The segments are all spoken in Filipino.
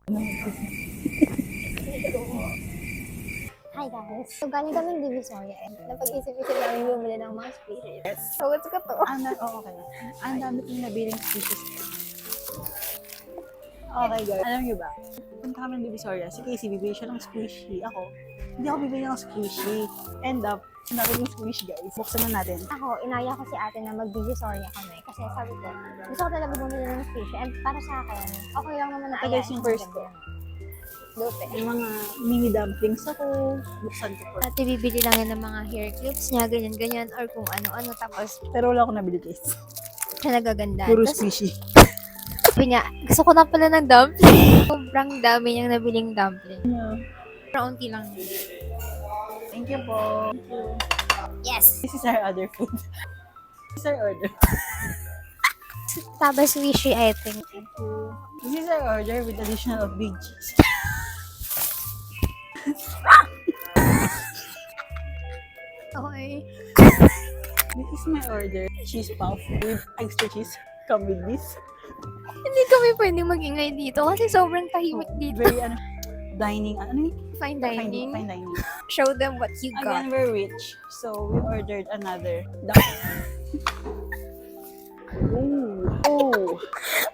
Hi guys! So galing kami ng Divisoria eh. Napag-isip-isip namin bumili ng mga species. Yes. So what's ko to? Okay. Ang dami kong nabiling species. Okay guys, alam niyo ba? Punta kami ng Divisoria. Si Casey, bibili siya ng squishy. Ako, hindi ako bibili ng squishy. End up, nabiling squishy guys. Buksan na natin. Ako, inaya ko si ate na mag-Divisoria kami. Kasi sabi ko, gusto ko talaga bumili ng species. And para sa akin, okay lang naman na Ito guys yung first ko. Lupe. Yung mga mini dumplings ako. Buksan ko po. Ate, bibili lang yan ng mga hair clips niya, ganyan-ganyan, or kung ano-ano. Tapos, Pero wala akong nabili guys. siya nagaganda. Puro Tapos, squishy. sabi niya, gusto ko na pala ng dumpling. Sobrang dami niyang nabiling dumpling. Pero unti lang yun. Thank you po. Thank you. Yes! This is our other food. This is our order. Taba swishy, I think. This is our order with additional of big cheese. Okay. This is my order. Cheese puff with extra cheese. Come with this. Hindi kami pwedeng mag-ingay dito kasi sobrang tahimik dito. Very dining. Ano yun? Fine dining. Fine dining. Show them what you got. Again, we're rich. So, we ordered another. Oh.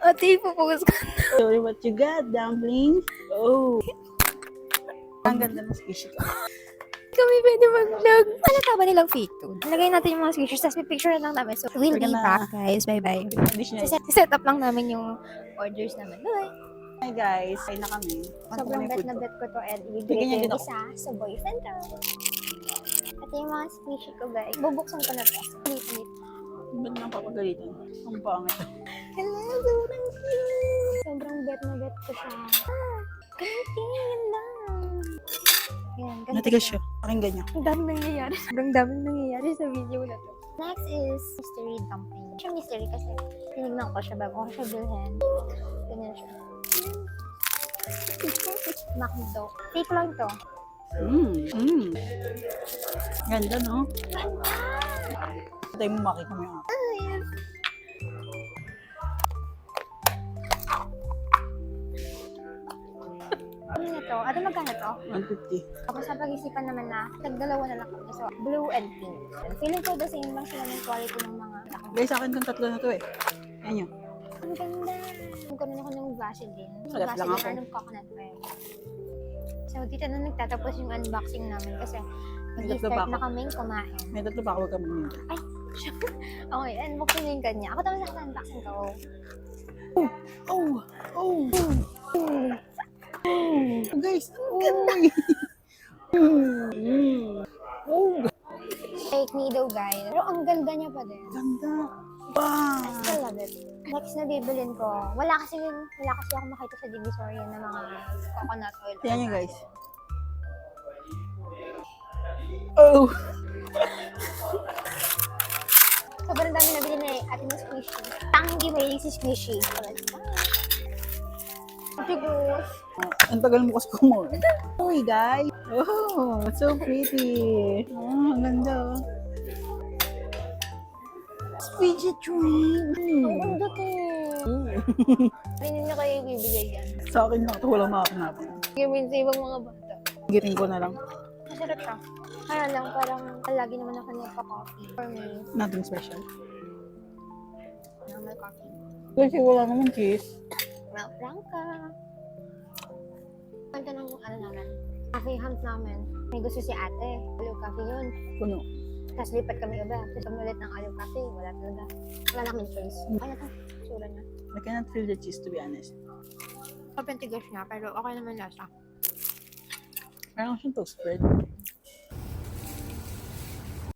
Ate, ipopokus ka. Sorry, what you got? Dumplings? Oh. Ang ganda ng species ko. Kami pwede mag-vlog. Halata ba nilang fake food? Lagay natin yung mga pictures, tapos may picture lang namin. So, we'll be back, guys. Bye-bye. Additional. Set up lang namin yung orders namin. Bye! Hi guys, ay na kami. Sobrang bet na bet ko to, and Bigyan ibigay niya ko din yung ako. isa sa boyfriend ko. Ito yung mga species ko, guys. Bubuksan ko na to. Ulit-ulit. Ba't nang papagalitan? Ang pangit. Hello, sobrang cute! Sobrang bet na bet ko siya. Ganyan lang. Yan, ganito Natigas siya. Pakinggan niya. Ang daming nangyayari. Sobrang daming nangyayari sa video na to. Next is mystery dumpling. Siya mystery kasi tinignan ko siya bago ko siya bilhin. Ganyan siya. McDo. Fake lang to. Ganda, no? Tayo mo makita mo yung Ah, yes. Ano na to? Ano magkano to? 150. Tapos sa pag-isipan naman na, nagdalawa na lang kami. So, blue and pink. Feeling ko the same lang sila ng quality ng mga Guys, sa akin itong tatlo na to eh. Yan yun. ang ganda. Nagkaroon ako ng Vaseline. Yung Salat lang Vaseline ako. or ng coconut oil. So, dito na nagtatapos yung unboxing namin kasi May tatlo pa mag-start ako. na kaming kumain. May tatlo pa ako, huwag ka maminta. Ay, okay, unboxing na yung kanya. Ako tapos na unboxing ko. Oh, guys, ang ganda. Fake needle, guys. Pero ang ganda niya pa din. Ganda. I Wow. still love it. Next na bibilin ko. Wala kasi ako makita sa Divisoria ng mga coconut oil. Tingnan nyo guys. Oh. Sobrang dami nabili na atin ng squishy. Tanggi may si squishy. Sigos. Ang tagal mo kasi kumain. Uy, guys. Oh, so pretty. Oh, ang ganda. Fidget dream. Ang ganda to. Hindi niyo kayo ibibigay yan. Sa akin lang ito, walang makakanapan. Gamin sa ibang mga bata. Giring ko na lang. Masarap siya. Kaya lang, parang lagi naman ako nagpa-coffee. For me, Nothing special. normal coffee. Kasi wala naman cheese. Well, Franca. Kwento ng ano namin. Coffee hunt namin. May gusto si ate. Blue coffee yun. Puno. Tapos lipat kami iba. Tapos umalit ng olive coffee. Wala talaga. Wala na kaming choice. Ano to? Sura niya. I cannot feel the cheese to be honest. Sobrang tigas niya, pero okay naman lasa. Parang siyang toast bread.